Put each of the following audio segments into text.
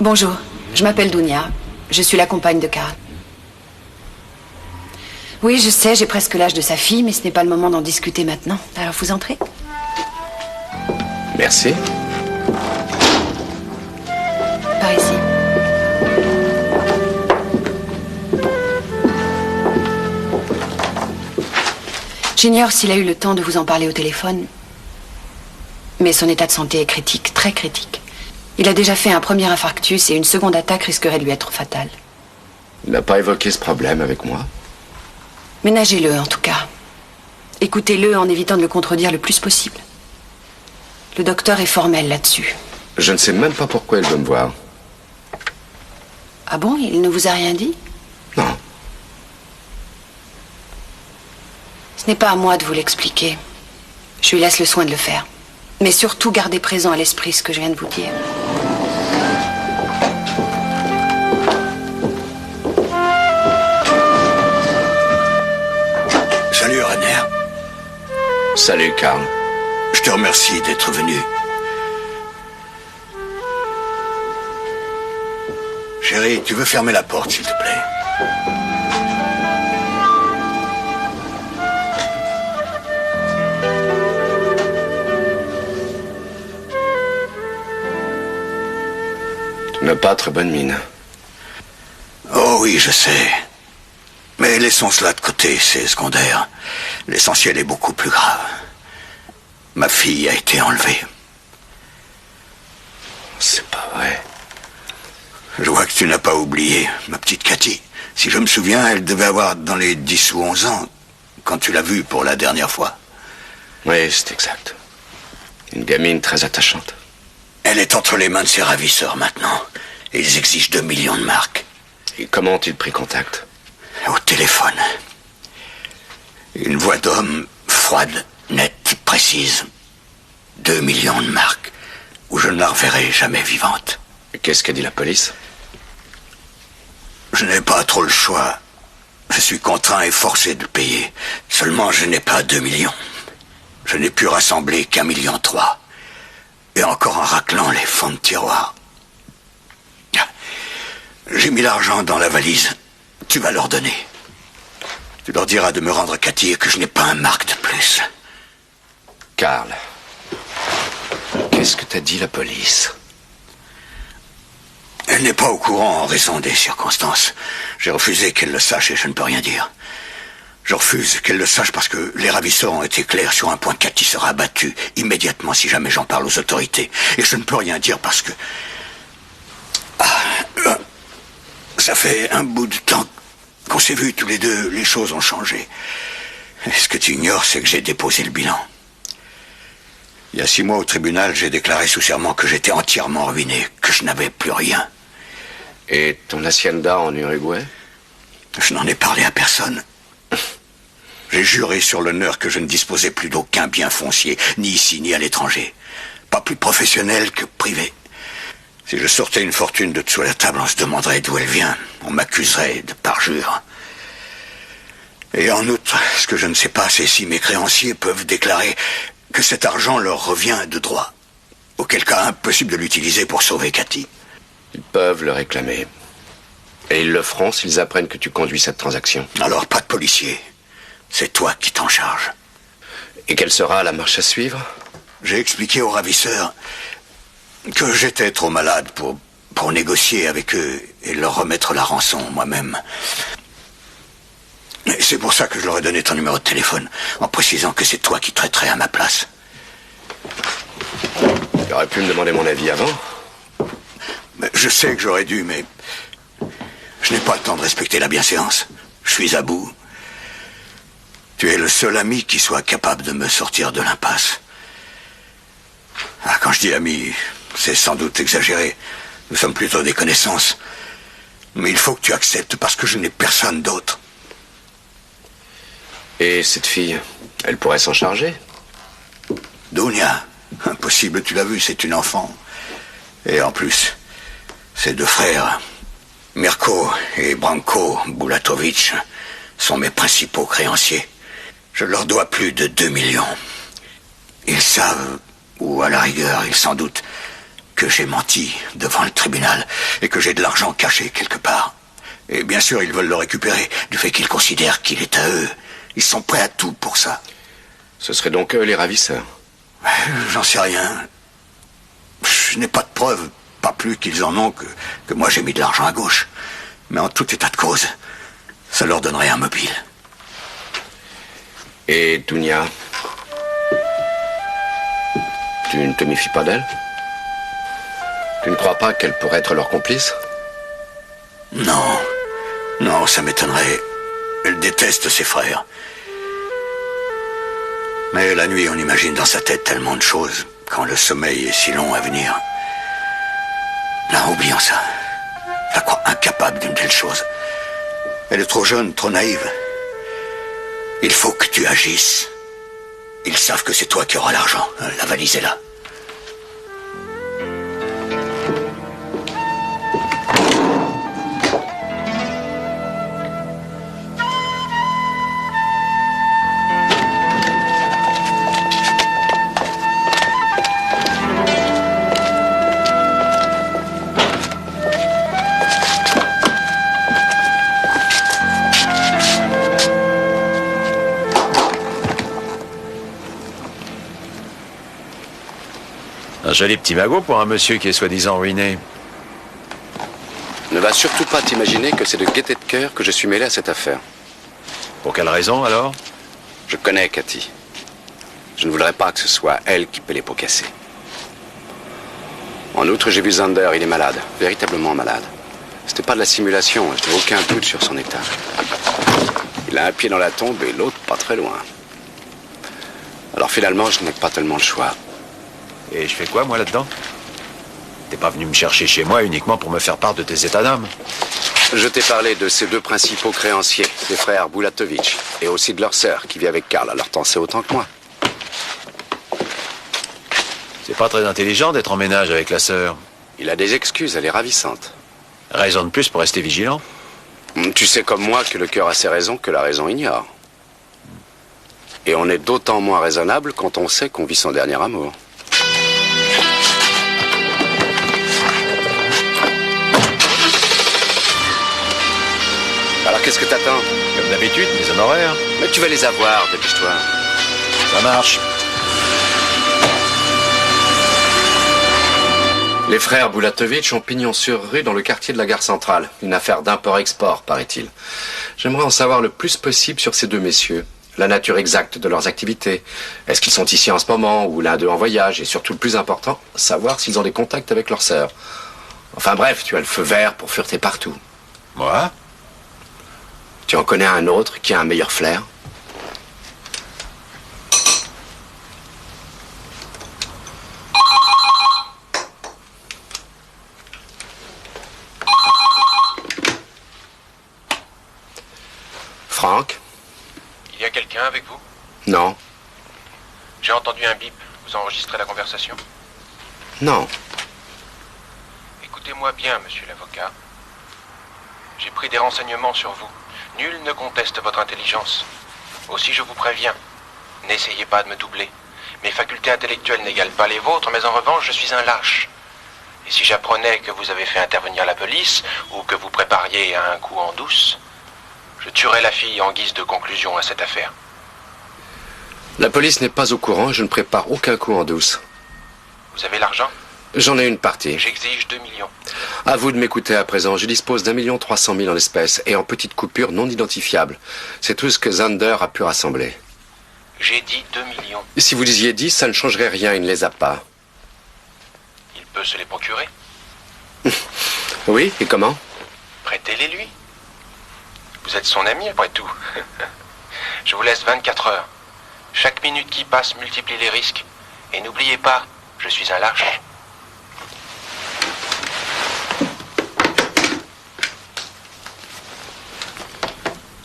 Bonjour, je m'appelle Dounia. Je suis la compagne de Karl. Oui, je sais, j'ai presque l'âge de sa fille, mais ce n'est pas le moment d'en discuter maintenant. Alors vous entrez? Merci. Par ici. J'ignore s'il a eu le temps de vous en parler au téléphone, mais son état de santé est critique, très critique. Il a déjà fait un premier infarctus et une seconde attaque risquerait de lui être fatale. Il n'a pas évoqué ce problème avec moi. Ménagez-le, en tout cas. Écoutez-le en évitant de le contredire le plus possible. Le docteur est formel là-dessus. Je ne sais même pas pourquoi il veut me voir. Ah bon, il ne vous a rien dit? Non. Ce n'est pas à moi de vous l'expliquer. Je lui laisse le soin de le faire. Mais surtout, gardez présent à l'esprit ce que je viens de vous dire. Salut, Rainer. Salut, Karl. Je te remercie d'être venu. Chérie, tu veux fermer la porte, s'il te plaît? Tu n'as pas très bonne mine. Oh oui, je sais. Mais laissons cela de côté, c'est secondaire. L'essentiel est beaucoup plus grave. Ma fille a été enlevée. C'est pas vrai. Je vois que tu n'as pas oublié, ma petite Cathy. Si je me souviens, elle devait avoir dans les 10 ou 11 ans, quand tu l'as vue pour la dernière fois. Oui, c'est exact. Une gamine très attachante. Elle est entre les mains de ses ravisseurs maintenant. Et ils exigent 2 millions de marks. Et comment ont-ils pris contact? Au téléphone. Une voix d'homme, froide, nette, précise. 2 millions de marks, où je ne la reverrai jamais vivante. Et qu'est-ce qu'a dit la police? Je n'ai pas trop le choix. Je suis contraint et forcé de payer. Seulement, je n'ai pas 2 millions. Je n'ai pu rassembler qu'1,3 million. Et encore en raclant les fonds de tiroir. J'ai mis l'argent dans la valise. Tu vas leur donner. Tu leur diras de me rendre Cathy et que je n'ai pas un mark de plus. Karl, qu'est-ce que t'a dit la police? Elle n'est pas au courant en raison des circonstances. J'ai refusé qu'elle le sache et je ne peux rien dire. Je refuse qu'elle le sache parce que les ravisseurs ont été clairs sur un point. Cathy sera abattue immédiatement si jamais j'en parle aux autorités. Et je ne peux rien dire parce que... ça fait un bout de temps qu'on s'est vus tous les deux. Les choses ont changé. Et ce que tu ignores, c'est que j'ai déposé le bilan. Il y a 6 mois au tribunal, j'ai déclaré sous serment que j'étais entièrement ruiné, que je n'avais plus rien. Et ton hacienda en Uruguay? Je n'en ai parlé à personne. J'ai juré sur l'honneur que je ne disposais plus d'aucun bien foncier, ni ici ni à l'étranger. Pas plus professionnel que privé. Si je sortais une fortune de dessous la table, on se demanderait d'où elle vient. On m'accuserait de parjure. Et en outre, ce que je ne sais pas, c'est si mes créanciers peuvent déclarer que cet argent leur revient de droit. Auquel cas, impossible de l'utiliser pour sauver Cathy. Ils peuvent le réclamer. Et ils le feront s'ils apprennent que tu conduis cette transaction. Alors, pas de policier. C'est toi qui t'en charges. Et quelle sera la marche à suivre? J'ai expliqué aux ravisseurs que j'étais trop malade pour négocier avec eux et leur remettre la rançon moi-même. Et c'est pour ça que je leur ai donné ton numéro de téléphone, en précisant que c'est toi qui traiterais à ma place. Tu aurais pu me demander mon avis avant. Je sais que j'aurais dû, mais je n'ai pas le temps de respecter la bienséance. Je suis à bout. Tu es le seul ami qui soit capable de me sortir de l'impasse. Ah, quand je dis ami, c'est sans doute exagéré. Nous sommes plutôt des connaissances. Mais il faut que tu acceptes parce que je n'ai personne d'autre. Et cette fille, elle pourrait s'en charger? Dounia, impossible, tu l'as vu, c'est une enfant. Et en plus, ses 2 frères, Mirko et Branko Bulatovic, sont mes principaux créanciers. Je leur dois plus de 2 millions. Ils savent, ou à la rigueur, ils s'en doutent, que j'ai menti devant le tribunal et que j'ai de l'argent caché quelque part. Et bien sûr, ils veulent le récupérer, du fait qu'ils considèrent qu'il est à eux. Ils sont prêts à tout pour ça. Ce seraient donc eux les ravisseurs? J'en sais rien. Je n'ai pas de preuves, pas plus qu'ils en ont que moi j'ai mis de l'argent à gauche. Mais en tout état de cause, ça leur donnerait un mobile. Et Dounia, tu ne te méfies pas d'elle? Tu ne crois pas qu'elle pourrait être leur complice? Non. Non, ça m'étonnerait. Elle déteste ses frères. Mais la nuit, on imagine dans sa tête tellement de choses, quand le sommeil est si long à venir. Non, oublions ça. Je la crois incapable d'une telle chose. Elle est trop jeune, trop naïve. Il faut que tu agisses. Ils savent que c'est toi qui auras l'argent. La valise est là. Un joli petit magot pour un monsieur qui est soi-disant ruiné. Ne va surtout pas t'imaginer que c'est de gaieté de cœur que je suis mêlé à cette affaire. Pour quelle raison, alors? Je connais Cathy. Je ne voudrais pas que ce soit elle qui paie les pots cassés. En outre, j'ai vu Zander, il est malade, véritablement malade. C'était pas de la simulation, je n'ai aucun doute sur son état. Il a un pied dans la tombe et l'autre pas très loin. Alors finalement, je n'ai pas tellement le choix. Et je fais quoi, moi, là-dedans? T'es pas venu me chercher chez moi uniquement pour me faire part de tes états d'âme. Je t'ai parlé de ces deux principaux créanciers, les frères Bulatovic, et aussi de leur sœur, qui vit avec Karl. Alors t'en sais autant que moi. C'est pas très intelligent d'être en ménage avec la sœur. Il a des excuses, elle est ravissante. Raison de plus pour rester vigilant. Tu sais comme moi que le cœur a ses raisons que la raison ignore. Et on est d'autant moins raisonnable quand on sait qu'on vit son dernier amour. Alors qu'est-ce que t'attends? Comme d'habitude, mes honoraires. Mais tu vas les avoir, dépêche-toi. Ça marche. Les frères Bulatovic ont pignon sur rue dans le quartier de la gare centrale. Une affaire d'import-export, paraît-il. J'aimerais en savoir le plus possible sur ces deux messieurs. La nature exacte de leurs activités. Est-ce qu'ils sont ici en ce moment ou l'un d'eux en voyage? Et surtout, le plus important, savoir s'ils ont des contacts avec leur sœur. Enfin bref, tu as le feu vert pour fureter partout. Moi? Tu en connais un autre qui a un meilleur flair? Franck? Il y a quelqu'un avec vous? Non. J'ai entendu un bip. Vous enregistrez la conversation? Non. Écoutez-moi bien, monsieur l'avocat. J'ai pris des renseignements sur vous. Nul ne conteste votre intelligence. Aussi, je vous préviens, n'essayez pas de me doubler. Mes facultés intellectuelles n'égalent pas les vôtres, mais en revanche, je suis un lâche. Et si j'apprenais que vous avez fait intervenir la police, ou que vous prépariez à un coup en douce, je tuerais la fille en guise de conclusion à cette affaire. La police n'est pas au courant, je ne prépare aucun coup en douce. Vous avez l'argent? J'en ai une partie. J'exige 2 millions. À vous de m'écouter à présent. Je dispose d'1,3 million en espèces et en petites coupures non identifiables. C'est tout ce que Zander a pu rassembler. J'ai dit 2 millions. Si vous disiez 10, ça ne changerait rien, il ne les a pas. Il peut se les procurer? Oui, et comment? Prêtez-les lui. Vous êtes son ami après tout. Je vous laisse 24 heures. Chaque minute qui passe multiplie les risques. Et n'oubliez pas, je suis un lâche.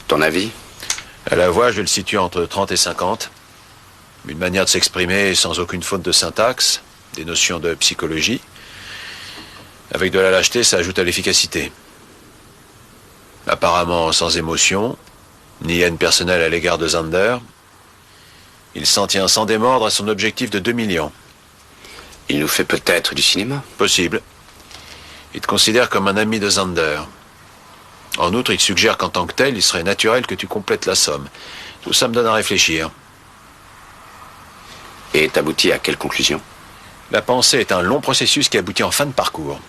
Ton avis? À la voix, je le situe entre 30 et 50. Une manière de s'exprimer sans aucune faute de syntaxe, des notions de psychologie. Avec de la lâcheté, ça ajoute à l'efficacité. Apparemment sans émotion, ni haine personnelle à l'égard de Zander, il s'en tient sans démordre à son objectif de 2 millions. Il nous fait peut-être du cinéma. Possible. Il te considère comme un ami de Zander. En outre, il suggère qu'en tant que tel, il serait naturel que tu complètes la somme. Tout ça me donne à réfléchir. Et t'aboutis à quelle conclusion? La pensée est un long processus qui aboutit en fin de parcours.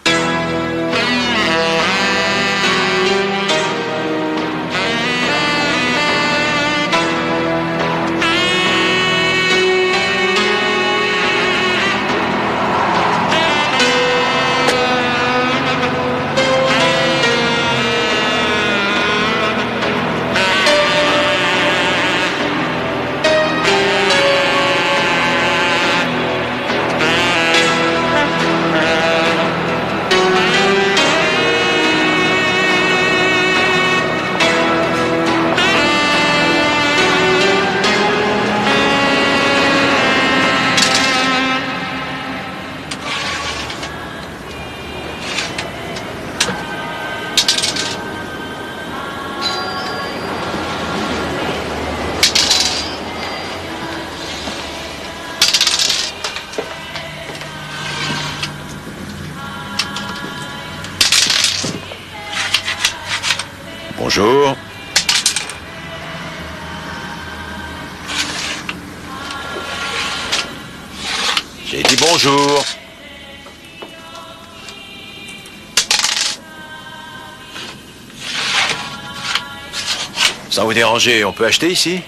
Bonjour. J'ai dit bonjour. Sans vous déranger, on peut acheter ici?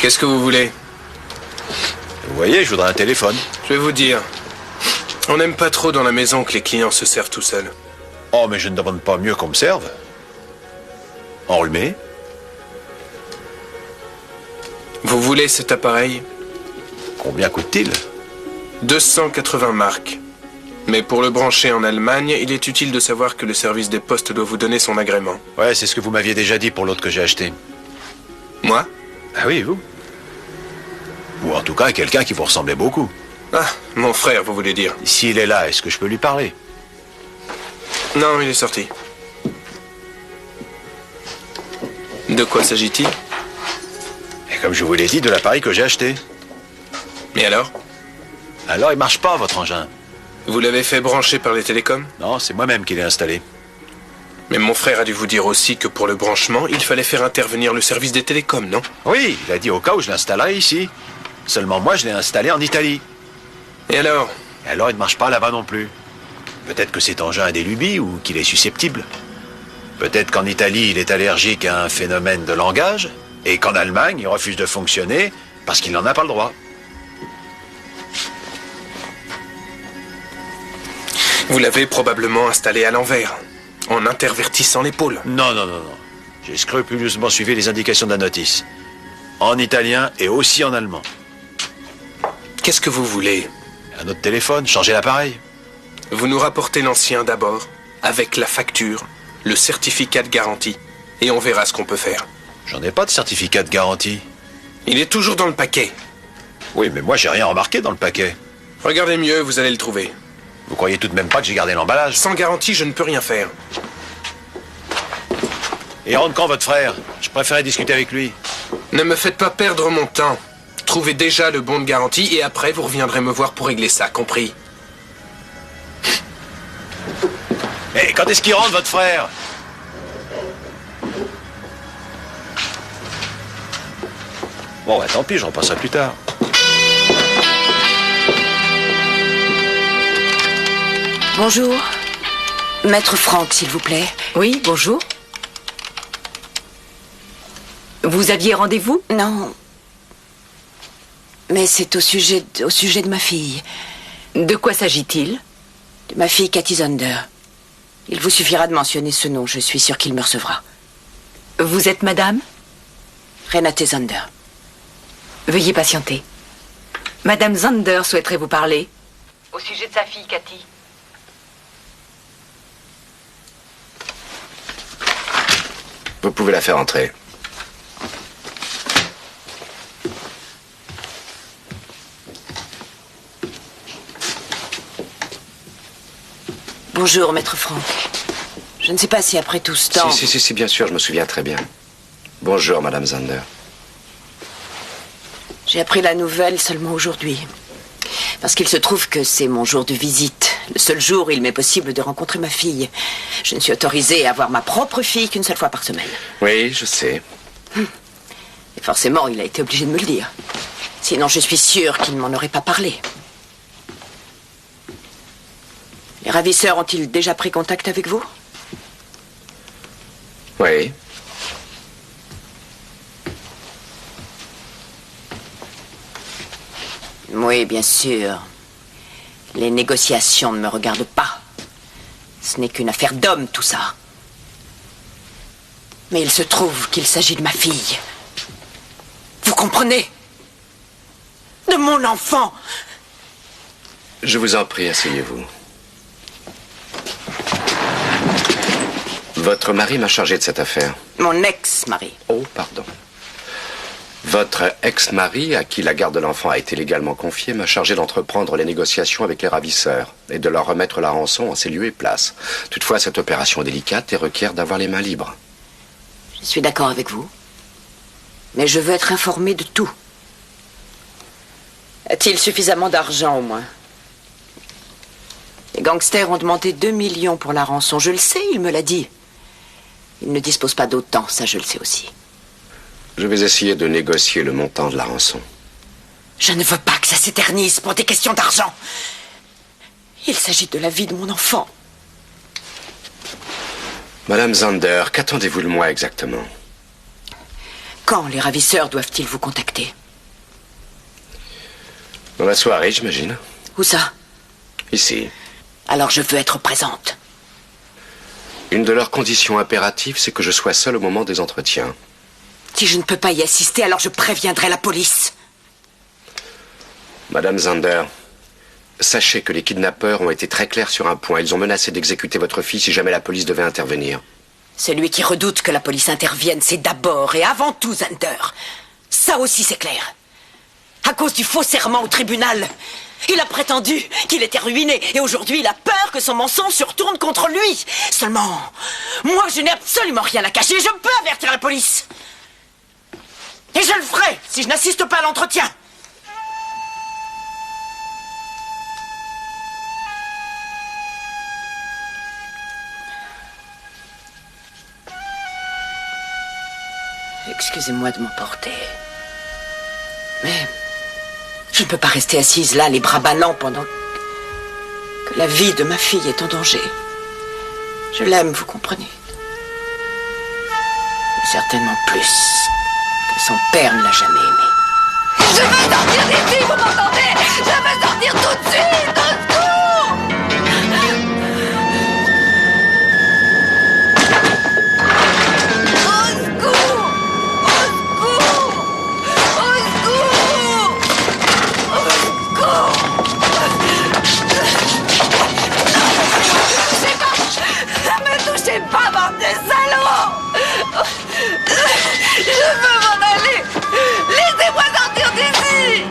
Qu'est-ce que vous voulez? Vous voyez, je voudrais un téléphone. Je vais vous dire. On n'aime pas trop dans la maison que les clients se servent tout seuls. Oh, mais je ne demande pas mieux qu'on me serve. Enrhumé. Vous voulez cet appareil? Combien coûte-t-il? 280 marks. Mais pour le brancher en Allemagne, il est utile de savoir que le service des postes doit vous donner son agrément. Ouais, c'est ce que vous m'aviez déjà dit pour l'autre que j'ai acheté. Moi? Ah oui, vous? Ou en tout cas, quelqu'un qui vous ressemblait beaucoup. Ah, mon frère, vous voulez dire? S'il est là, est-ce que je peux lui parler? Non, il est sorti. De quoi s'agit-il? Et comme je vous l'ai dit, de l'appareil que j'ai acheté. Et alors? Alors, il marche pas, votre engin. Vous l'avez fait brancher par les télécoms? Non, c'est moi-même qui l'ai installé. Mais mon frère a dû vous dire aussi que pour le branchement, il fallait faire intervenir le service des télécoms, non? Oui, il a dit au cas où je l'installerais ici. Seulement moi, je l'ai installé en Italie. Et alors? Et alors, il ne marche pas là-bas non plus. Peut-être que cet engin a des lubies ou qu'il est susceptible. Peut-être qu'en Italie, il est allergique à un phénomène de langage et qu'en Allemagne, il refuse de fonctionner parce qu'il n'en a pas le droit. Vous l'avez probablement installé à l'envers, en intervertissant l'épaule. Non, non, non, non. J'ai scrupuleusement suivi les indications de la notice. En italien et aussi en allemand. Qu'est-ce que vous voulez? Un autre téléphone, changer l'appareil. Vous nous rapportez l'ancien d'abord, avec la facture, le certificat de garantie, et on verra ce qu'on peut faire. J'en ai pas de certificat de garantie. Il est toujours dans le paquet. Oui, mais moi, j'ai rien remarqué dans le paquet. Regardez mieux, vous allez le trouver. Vous croyez tout de même pas que j'ai gardé l'emballage? Sans garantie, je ne peux rien faire. Et rentre quand, votre frère? Je préférais discuter avec lui. Ne me faites pas perdre mon temps. Trouvez déjà le bon de garantie et après, vous reviendrez me voir pour régler ça, compris? Et quand est-ce qu'il rentre, votre frère? Bon, bah tant pis, je repasserai plus tard. Bonjour. Maître Franck, s'il vous plaît. Oui, bonjour. Vous aviez rendez-vous? Non. Mais c'est au sujet de ma fille. De quoi s'agit-il? De ma fille Cathy Zander. Il vous suffira de mentionner ce nom, je suis sûre qu'il me recevra. Vous êtes madame? Renate Zander. Veuillez patienter. Madame Zander souhaiterait vous parler. Au sujet de sa fille, Cathy. Vous pouvez la faire entrer. Bonjour, maître Franck. Je ne sais pas si après tout ce temps... Si, bien sûr, je me souviens très bien. Bonjour, Madame Zander. J'ai appris la nouvelle seulement aujourd'hui. Parce qu'il se trouve que c'est mon jour de visite. Le seul jour où il m'est possible de rencontrer ma fille. Je ne suis autorisée à voir ma propre fille qu'une seule fois par semaine. Oui, je sais. Et forcément, il a été obligé de me le dire. Sinon, je suis sûre qu'il ne m'en aurait pas parlé. Les ravisseurs ont-ils déjà pris contact avec vous? Oui. Oui, bien sûr. Les négociations ne me regardent pas. Ce n'est qu'une affaire d'homme, tout ça. Mais il se trouve qu'il s'agit de ma fille. Vous comprenez? De mon enfant. Je vous en prie, asseyez-vous. Votre mari m'a chargé de cette affaire. Mon ex-mari. Oh, pardon. Votre ex-mari, à qui la garde de l'enfant a été légalement confiée, m'a chargé d'entreprendre les négociations avec les ravisseurs et de leur remettre la rançon en ses lieux et places. Toutefois, cette opération est délicate et requiert d'avoir les mains libres. Je suis d'accord avec vous. Mais je veux être informé de tout. A-t-il suffisamment d'argent, au moins? Les gangsters ont demandé 2 millions pour la rançon. Je le sais, il me l'a dit. Ils ne disposent pas d'autant, ça je le sais aussi. Je vais essayer de négocier le montant de la rançon. Je ne veux pas que ça s'éternise pour des questions d'argent. Il s'agit de la vie de mon enfant. Madame Zander, qu'attendez-vous de moi exactement? Quand les ravisseurs doivent-ils vous contacter? Dans la soirée, j'imagine. Où ça? Ici. Alors je veux être présente. Une de leurs conditions impératives, c'est que je sois seul au moment des entretiens. Si je ne peux pas y assister, alors je préviendrai la police. Madame Zander, sachez que les kidnappeurs ont été très clairs sur un point. Ils ont menacé d'exécuter votre fille si jamais la police devait intervenir. Celui qui redoute que la police intervienne, c'est d'abord et avant tout Zander. Ça aussi, c'est clair. À cause du faux serment au tribunal, il a prétendu qu'il était ruiné. Et aujourd'hui, il a peur que son mensonge se retourne contre lui. Seulement, moi, je n'ai absolument rien à cacher. Je peux avertir la police. Et je le ferai si je n'assiste pas à l'entretien. Excusez-moi de m'emporter. Mais je ne peux pas rester assise là, les bras ballants, pendant que la vie de ma fille est en danger. Je l'aime, vous comprenez. Certainement plus que son père ne l'a jamais aimé. Je veux sortir d'ici, vous m'entendez? Je veux sortir tout de suite, au secours! Au secours! Au secours! Au secours! Ne me touchez pas, bande de salauds! Je veux m'en aller! Laissez-moi sortir d'ici!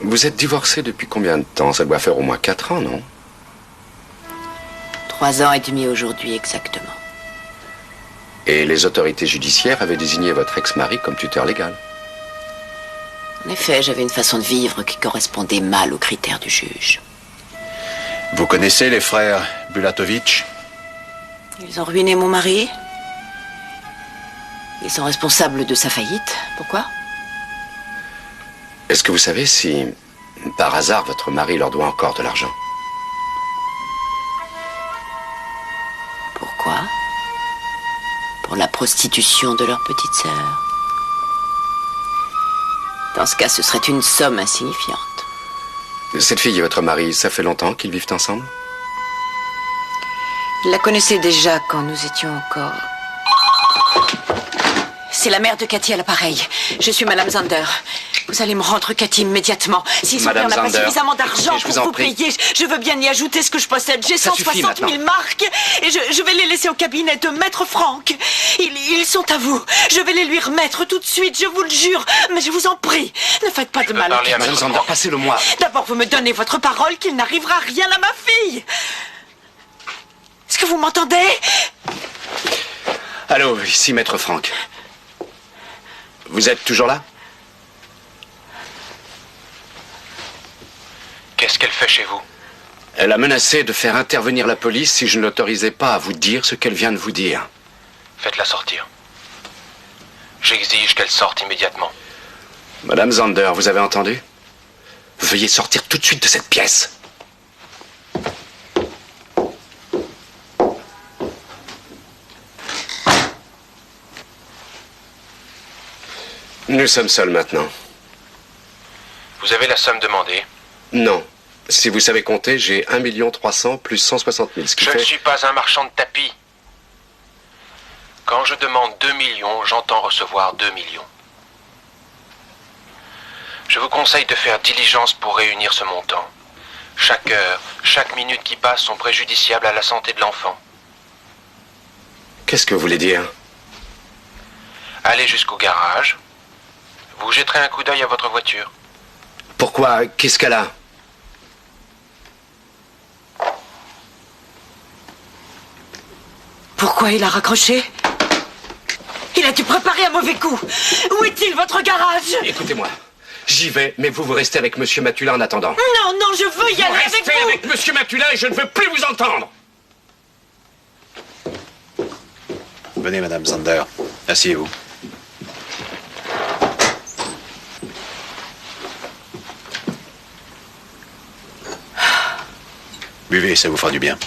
Vous êtes divorcé depuis combien de temps? Ça doit faire au moins 4 ans, non? 3 ans et demi aujourd'hui, exactement. Et les autorités judiciaires avaient désigné votre ex-mari comme tuteur légal. En effet, j'avais une façon de vivre qui correspondait mal aux critères du juge. Vous connaissez les frères Bulatovic? Ils ont ruiné mon mari. Ils sont responsables de sa faillite. Pourquoi? Est-ce que vous savez si, par hasard, votre mari leur doit encore de l'argent? Pourquoi? Pour la prostitution de leur petite sœur. Dans ce cas, ce serait une somme insignifiante. Cette fille et votre mari, ça fait longtemps qu'ils vivent ensemble? Il la connaissait déjà quand nous étions encore... C'est la mère de Cathy à l'appareil. Je suis Madame Zander. Vous allez me rendre Cathy immédiatement. Si son père n'a pas suffisamment d'argent pour vous payer, je veux bien y ajouter ce que je possède. J'ai 160 000 marques et je vais les laisser au cabinet de Maître Franck. Ils sont à vous. Je vais les lui remettre tout de suite, je vous le jure. Mais je vous en prie, ne faites pas de mal. Parlez à Madame Zander, passez-le-moi. D'abord, vous me donnez votre parole qu'il n'arrivera rien à ma fille. Est-ce que vous m'entendez? Allô, ici Maître Franck. Vous êtes toujours là? Qu'est-ce qu'elle fait chez vous? Elle a menacé de faire intervenir la police si je ne l'autorisais pas à vous dire ce qu'elle vient de vous dire. Faites-la sortir. J'exige qu'elle sorte immédiatement. Madame Zander, vous avez entendu? Veuillez sortir tout de suite de cette pièce. Nous sommes seuls maintenant. Vous avez la somme demandée? Non. Si vous savez compter, j'ai 1 300 000 plus 160 000, ce qui Je fait... ne suis pas un marchand de tapis. Quand je demande 2 millions, j'entends recevoir 2 millions. Je vous conseille de faire diligence pour réunir ce montant. Chaque heure, chaque minute qui passe sont préjudiciables à la santé de l'enfant. Qu'est-ce que vous voulez dire? Allez jusqu'au garage. Vous jetterez un coup d'œil à votre voiture. Pourquoi? Qu'est-ce qu'elle a? Pourquoi il a raccroché? Il a dû préparer un mauvais coup. Où est-il, votre garage? Écoutez-moi. J'y vais, mais vous restez avec Monsieur Matula en attendant. Non, non, je veux y aller avec vous. Restez avec Monsieur Matula et je ne veux plus vous entendre. Venez, Madame Zander. Asseyez-vous. Buvez, ça vous fera du bien.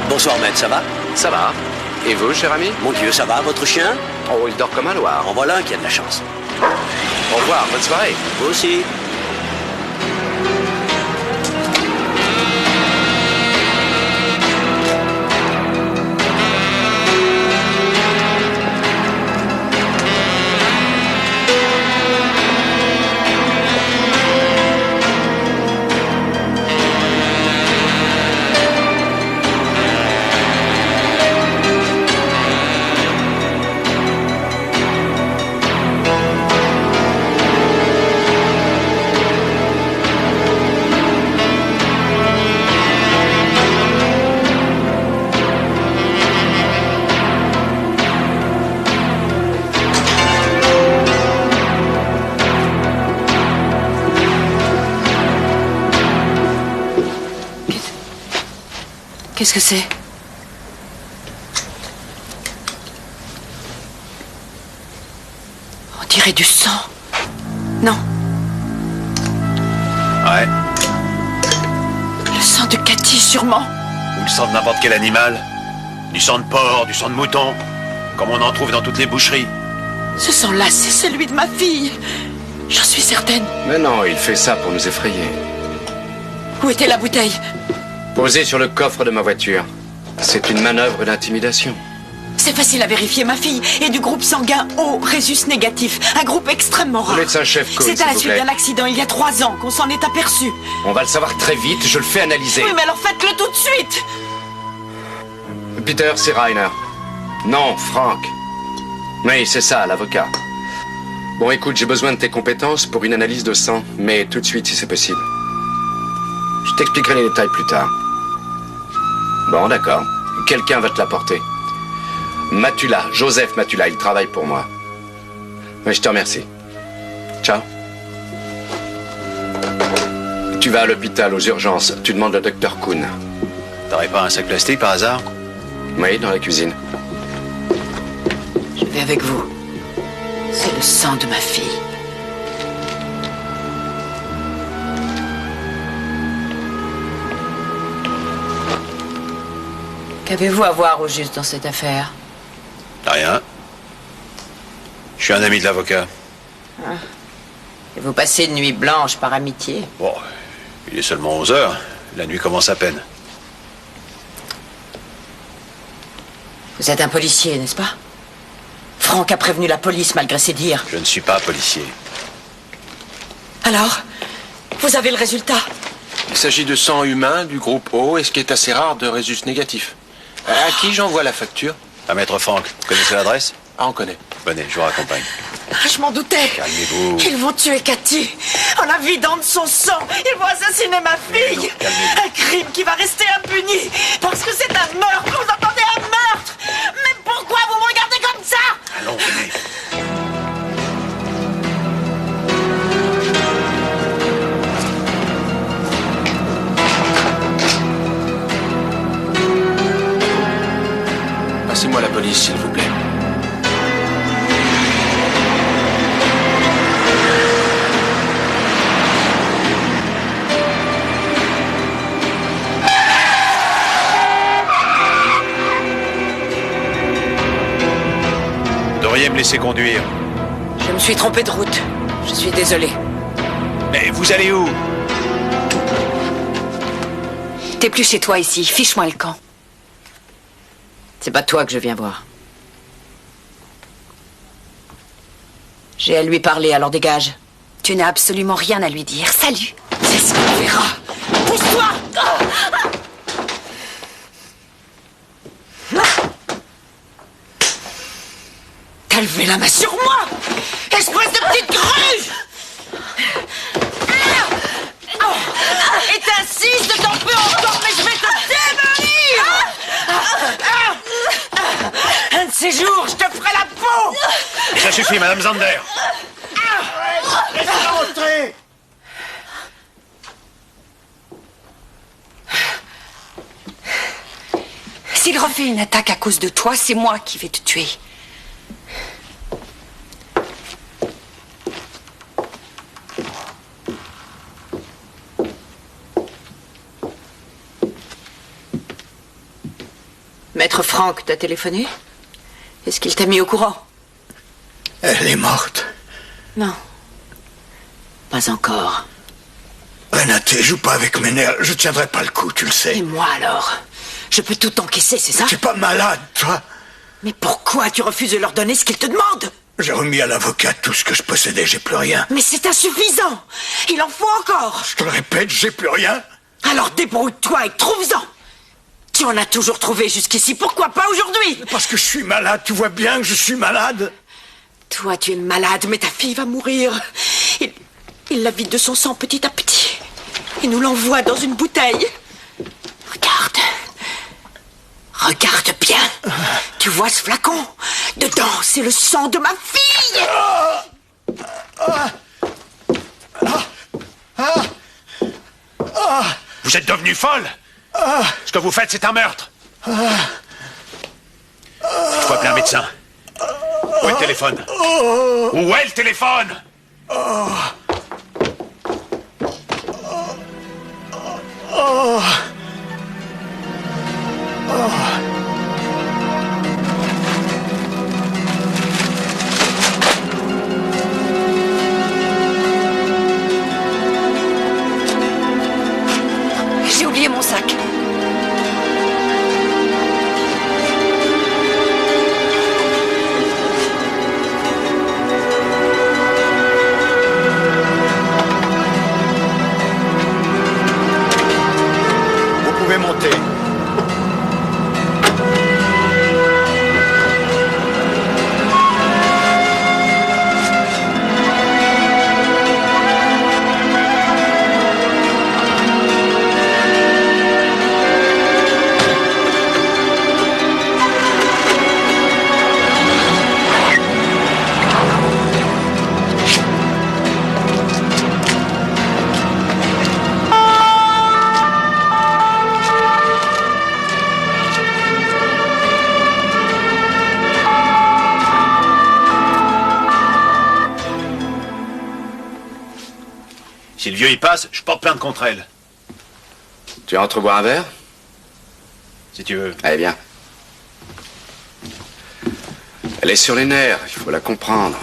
Bonsoir, maître, ça va? Ça va. Et vous, cher ami? Mon Dieu, ça va, votre chien? Oh, il dort comme un loir. En voilà un qui a de la chance. Au revoir, bonne soirée. Vous aussi. Qu'est-ce que c'est? On dirait du sang. Non. Ouais. Le sang de Cathy, sûrement. Ou le sang de n'importe quel animal. Du sang de porc, du sang de mouton. Comme on en trouve dans toutes les boucheries. Ce sang-là, c'est celui de ma fille. J'en suis certaine. Mais non, il fait ça pour nous effrayer. Où était la bouteille? Posée sur le coffre de ma voiture. C'est une manœuvre d'intimidation. C'est facile à vérifier. Ma fille est du groupe sanguin O, résus négatif. Un groupe extrêmement rare. Médecin-chef Cohen, C'est à la s'il vous suite plaît. d'un accident il y a 3 ans qu'on s'en est aperçu. On va le savoir très vite, je le fais analyser. Oui, mais alors faites-le tout de suite. Peter, c'est Rainer. Non, Frank. Oui, c'est ça, l'avocat. Bon, écoute, j'ai besoin de tes compétences pour une analyse de sang, mais tout de suite si c'est possible. Je t'expliquerai les détails plus tard. Bon, d'accord. Quelqu'un va te l'apporter. Matula, Joseph Matula, il travaille pour moi. Oui, je te remercie. Ciao. Tu vas à l'hôpital, aux urgences. Tu demandes le docteur Kuhn. T'aurais pas un sac plastique par hasard? Oui, dans la cuisine. Je vais avec vous. C'est le sang de ma fille. Qu'avez-vous à voir au juste dans cette affaire? Rien. Je suis un ami de l'avocat. Et vous passez une nuit blanche par amitié? Bon, il est seulement 11 heures. La nuit commence à peine. Vous êtes un policier, n'est-ce pas? Franck a prévenu la police malgré ses dires. Je ne suis pas policier. Alors, vous avez le résultat? Il s'agit de sang humain du groupe O, et ce qui est assez rare, de résultats négatifs. À qui j'envoie la facture? À Maître Franck. Vous connaissez l'adresse? Ah, on connaît. Venez, je vous raccompagne. Je m'en doutais. Calmez-vous. Ils vont tuer Cathy. En la vidant de son sang, ils vont assassiner ma fille. non, calmez-vous. Un crime qui va rester impuni. Parce que c'est un meurtre. Vous entendez, un meurtre? Mais pourquoi vous me regardez comme ça? Allons, venez. Passez-moi la police, s'il vous plaît. Vous devriez me laisser conduire. Je me suis trompé de route. Je suis désolé. Mais vous allez où? T'es plus chez toi ici. Fiche-moi le camp. C'est pas toi que je viens voir. J'ai à lui parler, alors dégage. Tu n'as absolument rien à lui dire. Salut. C'est ce qu'on verra. Pousse-toi! T'as levé la main sur moi! Espèce de petite gruge! Et t'insistes de t'en peux encore, mais je vais te démolir! Un de ces jours, je te ferai la peau! Ça suffit, Madame Zander. Laissez-la rentrer. S'il refait une attaque à cause de toi, c'est moi qui vais te tuer. Maître Franck t'a téléphoné? Est-ce qu'il t'a mis au courant? Elle est morte. Non. Pas encore. Renate, joue pas avec mes nerfs. Je tiendrai pas le coup, tu le sais. Et moi alors? Je peux tout encaisser, c'est ça? Tu es pas malade, toi? Mais pourquoi tu refuses de leur donner ce qu'ils te demandent? J'ai remis à l'avocat tout ce que je possédais, j'ai plus rien. Mais c'est insuffisant! Il en faut encore! Je te le répète, j'ai plus rien. Alors débrouille-toi et trouve-en! Tu en as toujours trouvé jusqu'ici, pourquoi pas aujourd'hui? Parce que je suis malade, tu vois bien que je suis malade. Toi, tu es malade, mais ta fille va mourir. Il la vide de son sang petit à petit. Il nous l'envoie dans une bouteille. Regarde. Regarde bien. Tu vois ce flacon? Dedans, c'est le sang de ma fille. Vous êtes devenue folle? Ce que vous faites, c'est un meurtre. Il faut appeler un médecin. Où est le téléphone? Où est le téléphone? J'ai oublié mon sac. Si le vieux y passe, je porte plainte contre elle. Tu entres boire un verre? Si tu veux. Allez, viens. Elle est sur les nerfs, il faut la comprendre.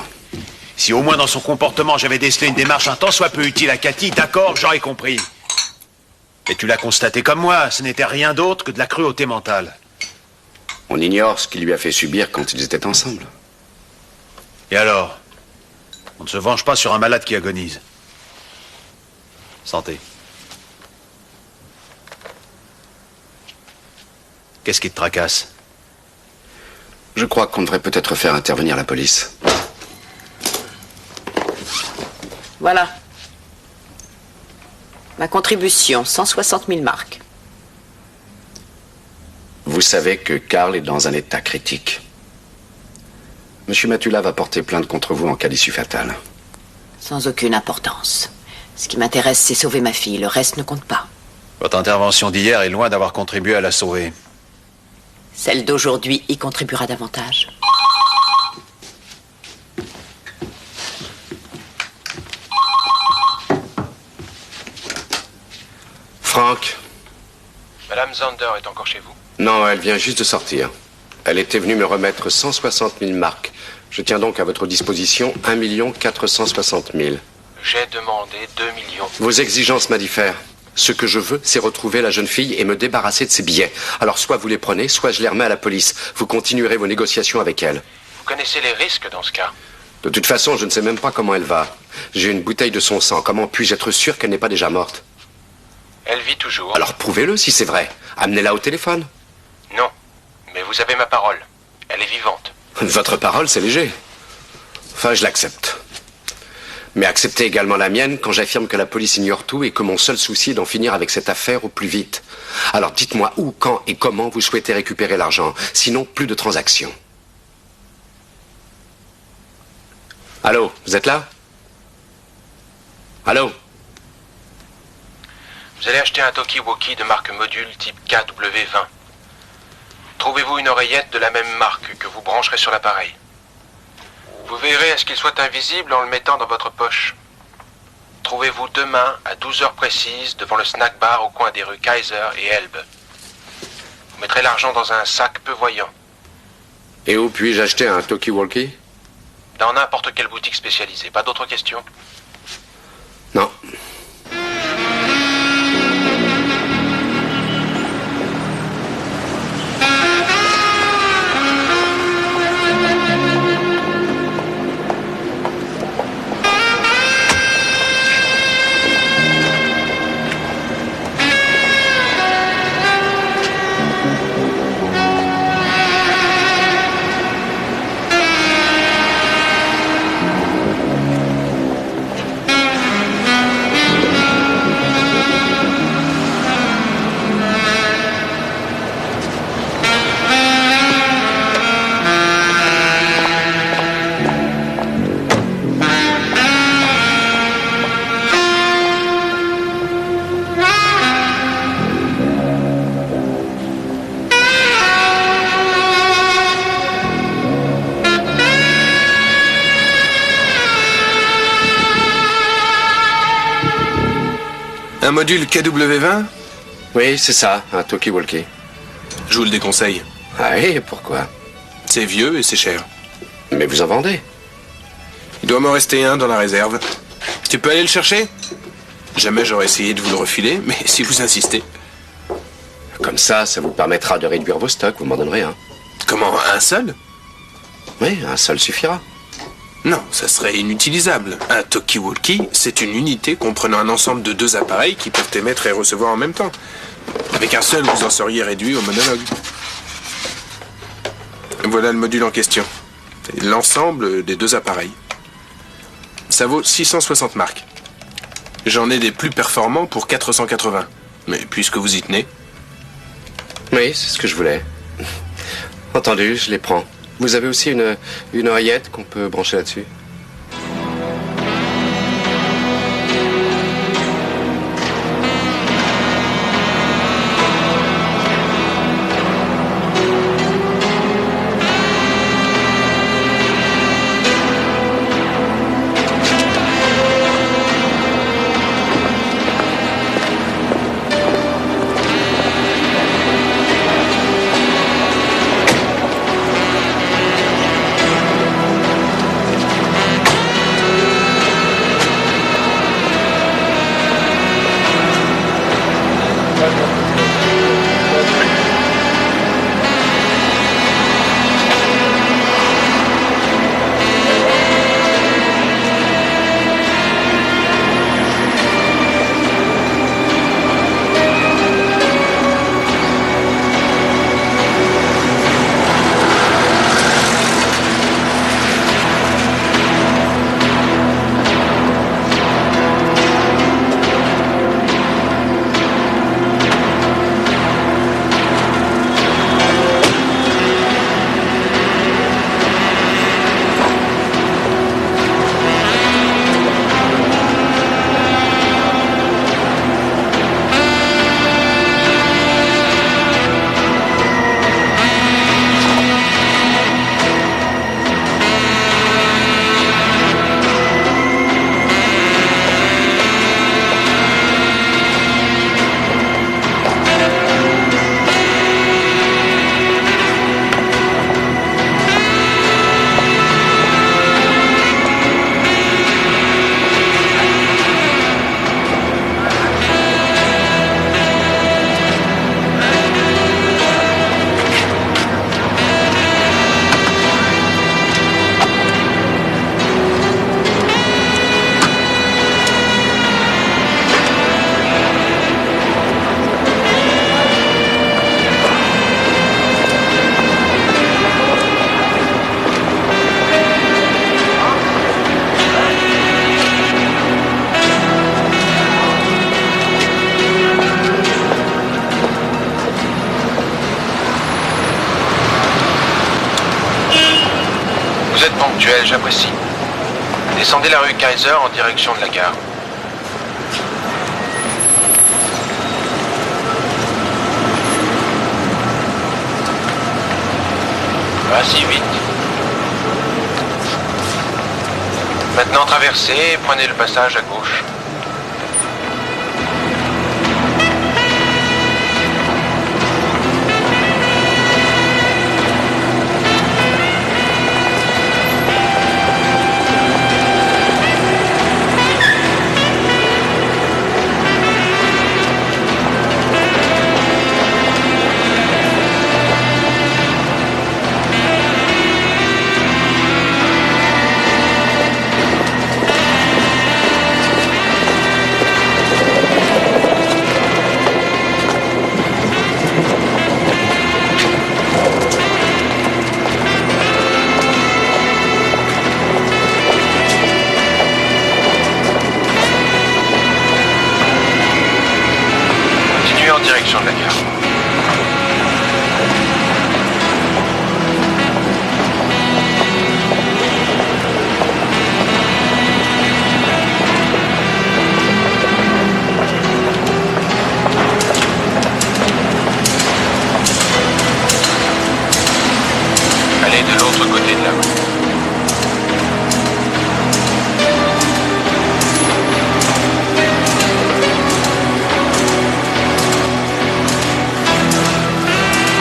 Si au moins dans son comportement j'avais décelé une démarche un tant soit peu utile à Cathy, d'accord, j'aurais compris. Mais tu l'as constaté comme moi, ce n'était rien d'autre que de la cruauté mentale. On ignore ce qu'il lui a fait subir quand ils étaient ensemble. Et alors? On ne se venge pas sur un malade qui agonise. Santé. Qu'est-ce qui te tracasse? Je crois qu'on devrait peut-être faire intervenir la police. Voilà. Ma contribution, 160 000 marks. Vous savez que Karl est dans un état critique. Monsieur Matula va porter plainte contre vous en cas d'issue fatale. Sans aucune importance. Ce qui m'intéresse, c'est sauver ma fille. Le reste ne compte pas. Votre intervention d'hier est loin d'avoir contribué à la sauver. Celle d'aujourd'hui y contribuera davantage. Franck? Madame Zander est encore chez vous? Non, elle vient juste de sortir. Elle était venue me remettre 160 000 marks. Je tiens donc à votre disposition 1 460 000. J'ai demandé 2 millions. Vos exigences m'indiffèrent. Ce que je veux, c'est retrouver la jeune fille et me débarrasser de ses billets. Alors soit vous les prenez, soit je les remets à la police. Vous continuerez vos négociations avec elle. Vous connaissez les risques dans ce cas? De toute façon, je ne sais même pas comment elle va. J'ai une bouteille de son sang. Comment puis-je être sûr qu'elle n'est pas déjà morte? Elle vit toujours. Alors prouvez-le si c'est vrai. Amenez-la au téléphone. Non, mais vous avez ma parole. Elle est vivante. Votre parole, c'est léger. Enfin, je l'accepte. Mais acceptez également la mienne quand j'affirme que la police ignore tout et que mon seul souci est d'en finir avec cette affaire au plus vite. Alors dites-moi où, quand et comment vous souhaitez récupérer l'argent. Sinon, plus de transactions. Allô, vous êtes là? Allô? Vous allez acheter un talkie-walkie de marque module type KW20. Trouvez-vous une oreillette de la même marque que vous brancherez sur l'appareil. Vous veillerez à ce qu'il soit invisible en le mettant dans votre poche. Trouvez-vous demain à 12 heures précises devant le snack bar au coin des rues Kaiser et Elbe. Vous mettrez l'argent dans un sac peu voyant. Et où puis-je acheter un talkie-walkie? Dans n'importe quelle boutique spécialisée. Pas d'autres questions? Non. Un module KW20? Oui, c'est ça, un talkie-walkie. Je vous le déconseille. Ah oui, pourquoi? C'est vieux et c'est cher. Mais vous en vendez? Il doit m'en rester un dans la réserve. Tu peux aller le chercher? Jamais j'aurais essayé de vous le refiler, mais si vous insistez. Comme ça vous permettra de réduire vos stocks, vous m'en donnerez un. Comment, un seul? Oui, un seul suffira. Non, ça serait inutilisable. Un talkie-walkie, c'est une unité comprenant un ensemble de 2 appareils qui peuvent émettre et recevoir en même temps. Avec un seul, vous en seriez réduit au monologue. Voilà le module en question. L'ensemble des 2 appareils. Ça vaut 660 marks. J'en ai des plus performants pour 480. Mais puisque vous y tenez... Oui, c'est ce que je voulais. Entendu, je les prends. Vous avez aussi une oreillette qu'on peut brancher là-dessus? Ponctuel, j'apprécie. Descendez la rue Kaiser en direction de la gare. Pas si vite. Maintenant traversez et prenez le passage à gauche. Direction de la gare. Allez de l'autre côté de la rue.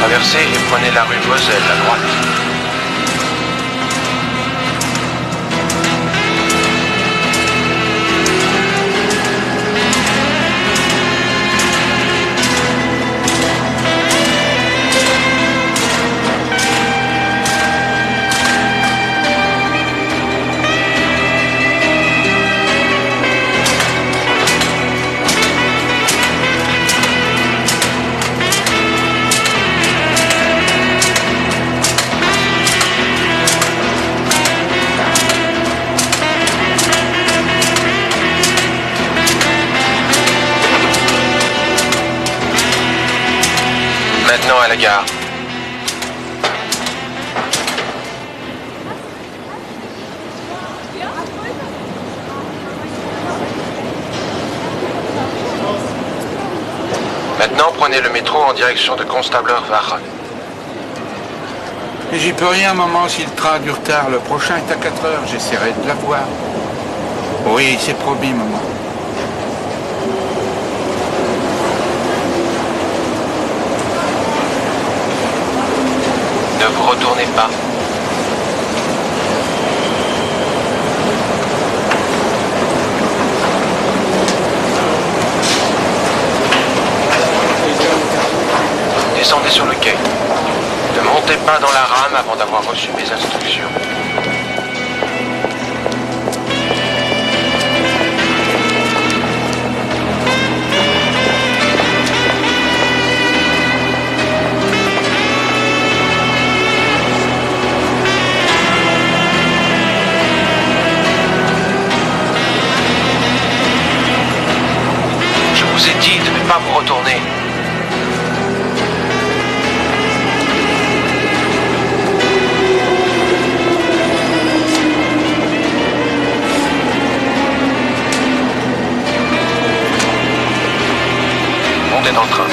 Traversez et prenez la rue Moselle à droite. Maintenant à la gare. Maintenant, prenez le métro en direction de Constabler-Wache. J'y peux rien, maman, si le train a du retard. Le prochain est à 4 heures, j'essaierai de l'avoir. Oui, c'est promis, maman. Ne vous retournez pas. Descendez sur le quai. Ne montez pas dans la rame avant d'avoir reçu mes instructions. Je vous ai dit de ne pas vous retourner. Montez dans le train.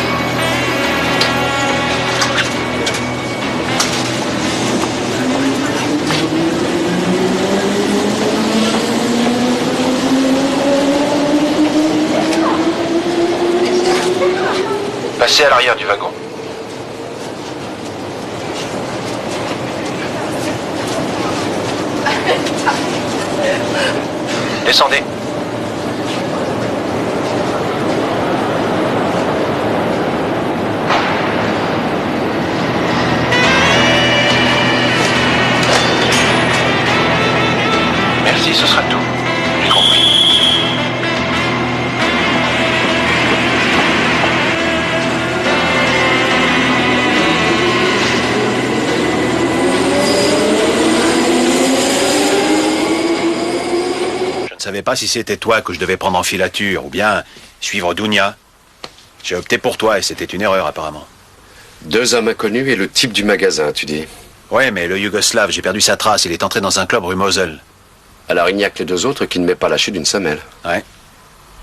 Passez à l'arrière du wagon. Descendez. Merci, ce sera tout. J'ai compris. Je ne savais pas si c'était toi que je devais prendre en filature ou bien suivre Dounia. J'ai opté pour toi et c'était une erreur apparemment. 2 hommes inconnus et le type du magasin, tu dis. Ouais, mais le Yougoslave, j'ai perdu sa trace. Il est entré dans un club rue Moselle. Alors il n'y a que les deux autres qui ne m'aient pas lâché d'une semelle. Ouais.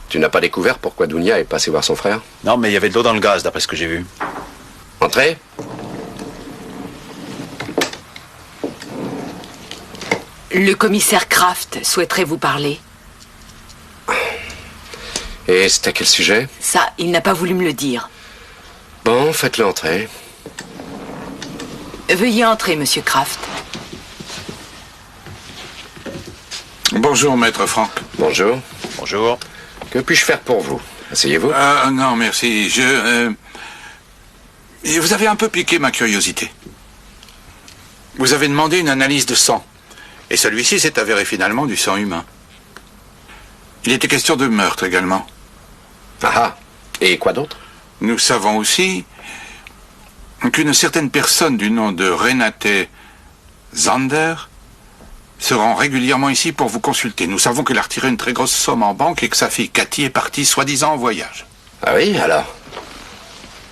Tu n'as pas découvert pourquoi Dounia est passé voir son frère? Non, mais il y avait de l'eau dans le gaz, d'après ce que j'ai vu. Entrez. Le commissaire Kraft souhaiterait vous parler. Et c'était quel sujet? Ça, il n'a pas voulu me le dire. Bon, faites-le entrer. Veuillez entrer, monsieur Kraft. Bonjour, maître Franck. Bonjour. Bonjour. Que puis-je faire pour vous? Asseyez-vous. Non, merci. Vous avez un peu piqué ma curiosité. Vous avez demandé une analyse de sang. Et celui-ci s'est avéré finalement du sang humain. Il était question de meurtre également. Ah, et quoi d'autre? Nous savons aussi qu'une certaine personne du nom de Renate Zander se rend régulièrement ici pour vous consulter. Nous savons qu'elle a retiré une très grosse somme en banque et que sa fille Cathy est partie soi-disant en voyage. Ah oui, alors?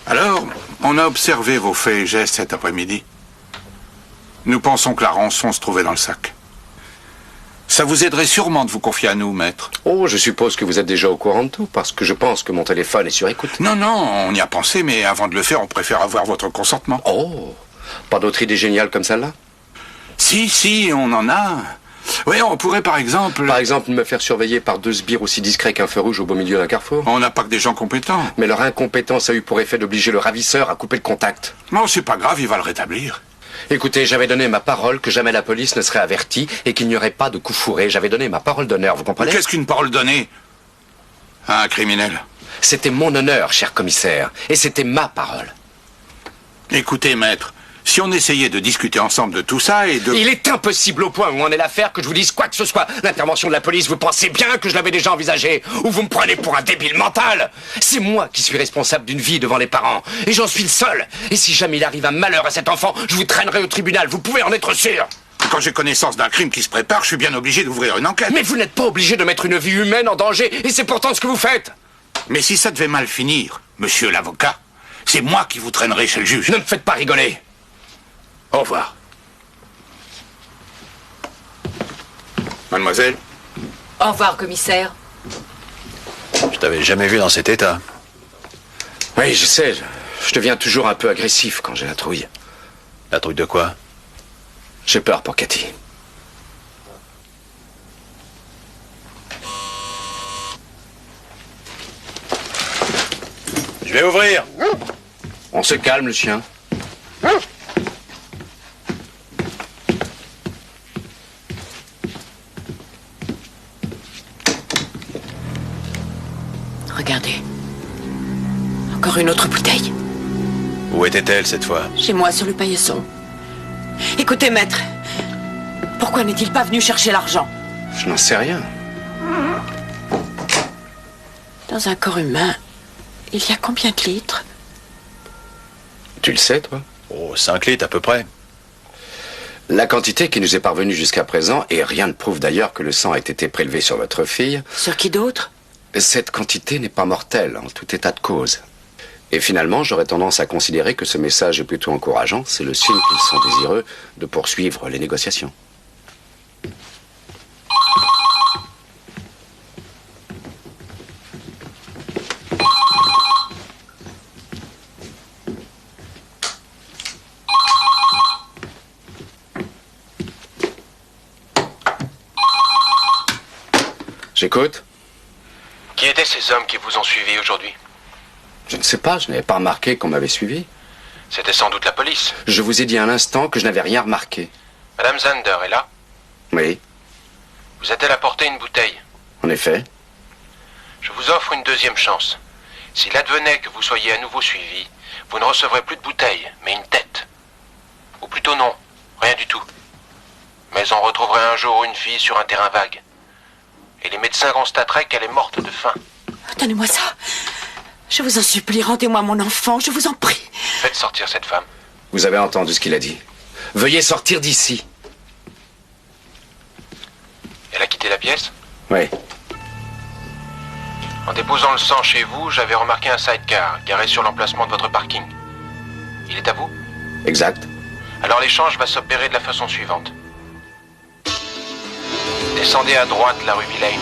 Alors, on a observé vos faits et gestes cet après-midi. Nous pensons que la rançon se trouvait dans le sac. Ça vous aiderait sûrement de vous confier à nous, maître. Oh, je suppose que vous êtes déjà au courant de tout, parce que je pense que mon téléphone est sur écoute. Non, on y a pensé, mais avant de le faire, on préfère avoir votre consentement. Oh, pas d'autre idée géniale comme celle-là? Si, on en a. Oui, on pourrait par exemple... Par exemple, me faire surveiller par deux sbires aussi discrets qu'un feu rouge au beau milieu d'un carrefour. On n'a pas que des gens compétents. Mais leur incompétence a eu pour effet d'obliger le ravisseur à couper le contact. Non, c'est pas grave, il va le rétablir. Écoutez, j'avais donné ma parole que jamais la police ne serait avertie et qu'il n'y aurait pas de coup fourré. J'avais donné ma parole d'honneur, vous comprenez? Qu'est-ce qu'une parole donnée à un criminel? C'était mon honneur, cher commissaire, et c'était ma parole. Écoutez, maître, si on essayait de discuter ensemble de tout ça et de... Il est impossible au point où en est l'affaire que je vous dise quoi que ce soit. L'intervention de la police, vous pensez bien que je l'avais déjà envisagée, ou vous me prenez pour un débile mental? C'est moi qui suis responsable d'une vie devant les parents, et j'en suis le seul. Et si jamais il arrive un malheur à cet enfant, je vous traînerai au tribunal, vous pouvez en être sûr. Quand j'ai connaissance d'un crime qui se prépare, je suis bien obligé d'ouvrir une enquête. Mais vous n'êtes pas obligé de mettre une vie humaine en danger, et c'est pourtant ce que vous faites. Mais si ça devait mal finir, monsieur l'avocat, c'est moi qui vous traînerai chez le juge. Ne me faites pas rigoler. Au revoir. Mademoiselle? Au revoir, commissaire. Je t'avais jamais vu dans cet état. Oui, je sais. Je deviens toujours un peu agressif quand j'ai la trouille. La trouille de quoi? J'ai peur pour Cathy. Je vais ouvrir. On se calme, le chien. Regardez. Encore une autre bouteille. Où était-elle cette fois? Chez moi, sur le paillasson. Écoutez, maître. Pourquoi n'est-il pas venu chercher l'argent? Je n'en sais rien. Dans un corps humain, il y a combien de litres? Tu le sais, toi? Oh, 5 litres à peu près. La quantité qui nous est parvenue jusqu'à présent, et rien ne prouve d'ailleurs que le sang ait été prélevé sur votre fille... Sur qui d'autre? Cette quantité n'est pas mortelle, en tout état de cause. Et finalement, j'aurais tendance à considérer que ce message est plutôt encourageant. C'est le signe qu'ils sont désireux de poursuivre les négociations. J'écoute. Qui étaient ces hommes qui vous ont suivi aujourd'hui? Je ne sais pas, je n'avais pas remarqué qu'on m'avait suivi. C'était sans doute la police. Je vous ai dit à l'instant que je n'avais rien remarqué. Madame Zander est là? Oui, Vous a-t-elle apporté une bouteille? en effet. Je vous offre une deuxième chance. S'il advenait que vous soyez à nouveau suivi, vous ne recevrez plus de bouteille, mais une tête. Ou plutôt non, rien du tout. Mais on retrouverait un jour une fille sur un terrain vague. Et les médecins constateraient qu'elle est morte de faim. Donnez-moi ça. Je vous en supplie, rendez-moi mon enfant, je vous en prie. Faites sortir cette femme. Vous avez entendu ce qu'il a dit. Veuillez sortir d'ici. Elle a quitté la pièce? Oui. En déposant le sang chez vous, j'avais remarqué un sidecar garé sur l'emplacement de votre parking. Il est à vous? Exact. Alors l'échange va s'opérer de la façon suivante. Descendez à droite la rue Villaine.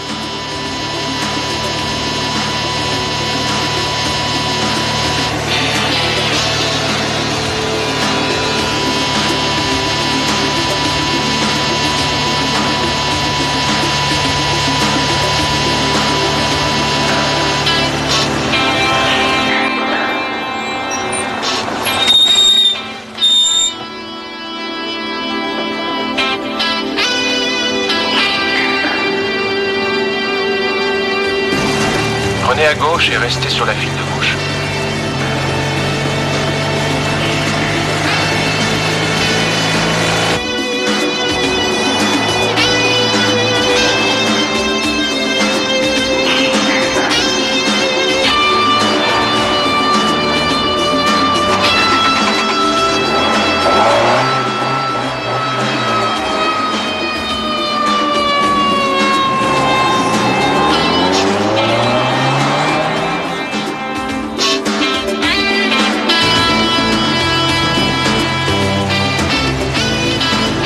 Prenez à gauche et restez sur la file de gauche.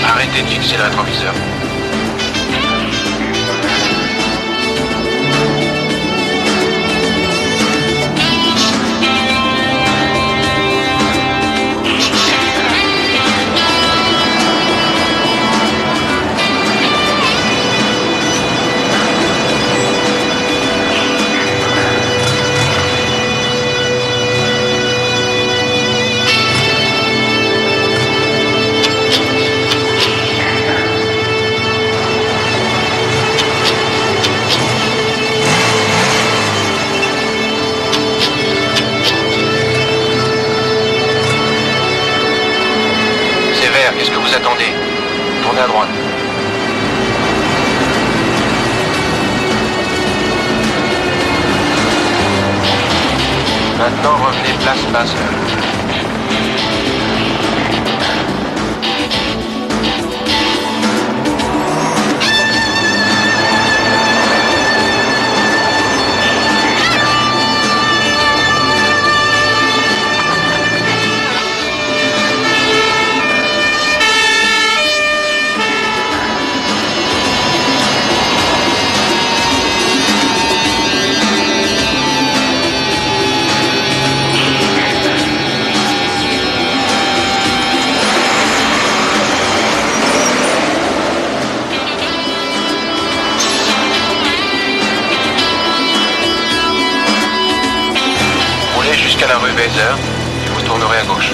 Arrêtez de fixer le rétroviseur. Qu'est-ce que vous attendez? Tournez à droite. Maintenant, revenez place Basse. Jusqu'à la rue Weser et vous tournerez à gauche.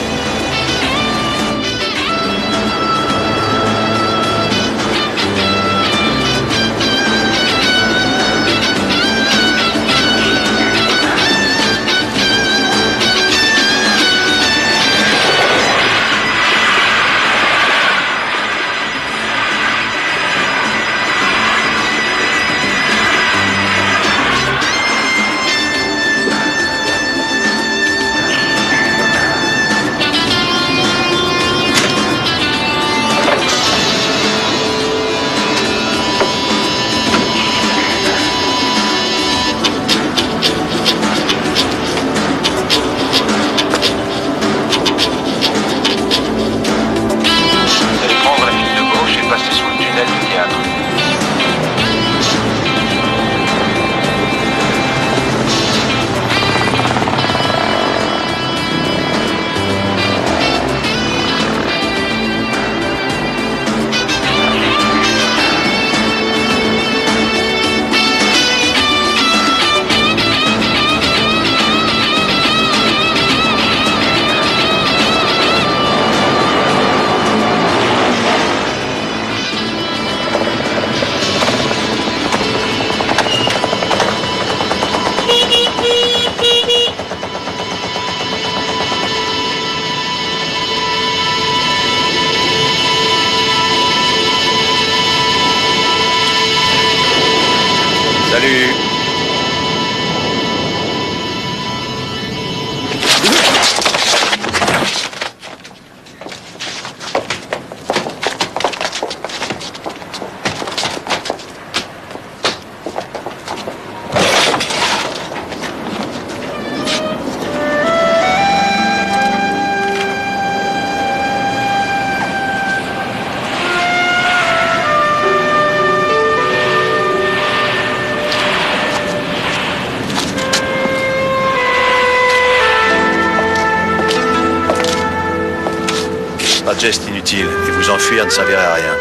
geste inutile et vous enfuir ne servirait à rien.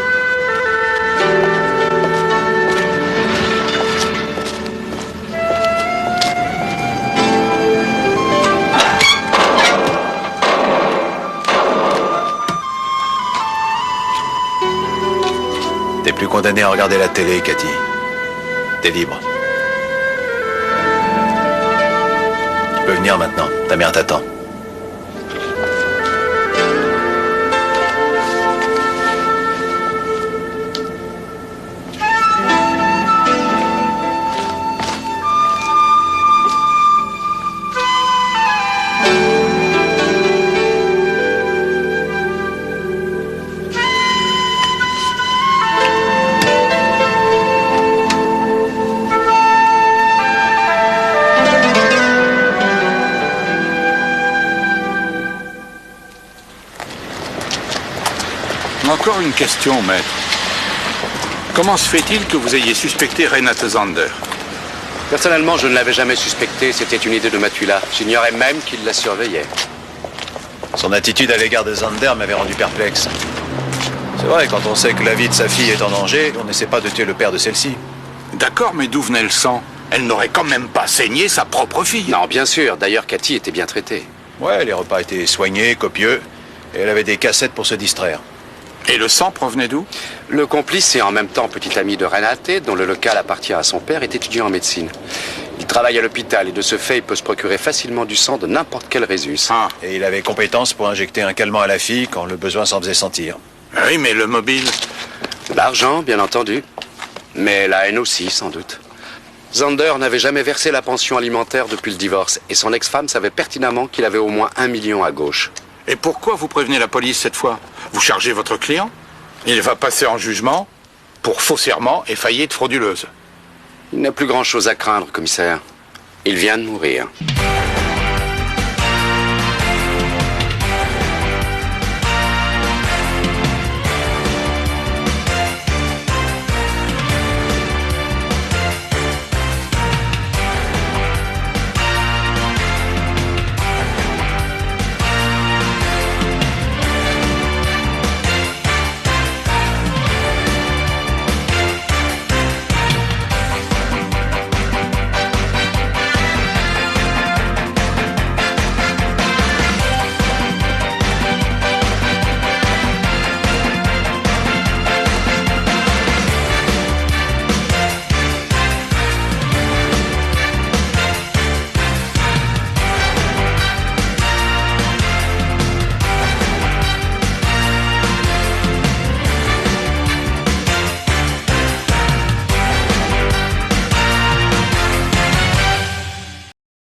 T'es plus condamné à regarder la télé, Cathy. T'es libre. Tu peux venir maintenant. Ta mère t'attend. Encore une question, maître. Comment se fait-il que vous ayez suspecté Renate Zander? Personnellement, je ne l'avais jamais suspecté, c'était une idée de Matula. J'ignorais même qu'il la surveillait. Son attitude à l'égard de Zander m'avait rendu perplexe. C'est vrai, quand on sait que la vie de sa fille est en danger, on n'essaie pas de tuer le père de celle-ci. D'accord, mais d'où venait le sang? Elle n'aurait quand même pas saigné sa propre fille. Non, bien sûr. D'ailleurs, Cathy était bien traitée. Ouais, les repas étaient soignés, copieux, et elle avait des cassettes pour se distraire. Et le sang provenait d'où? Le complice et en même temps petit ami de Renate, dont le local appartient à son père, est étudiant en médecine. Il travaille à l'hôpital et de ce fait, il peut se procurer facilement du sang de n'importe quel résus. Ah, et il avait compétence pour injecter un calmant à la fille quand le besoin s'en faisait sentir. Oui, mais le mobile? L'argent, bien entendu. Mais la haine aussi, sans doute. Zander n'avait jamais versé la pension alimentaire depuis le divorce et son ex-femme savait pertinemment qu'il avait au moins 1 million à gauche. Et pourquoi vous prévenez la police cette fois? Vous chargez votre client? Il va passer en jugement pour faux serment et faillite frauduleuse. Il n'a plus grand-chose à craindre, commissaire. Il vient de mourir.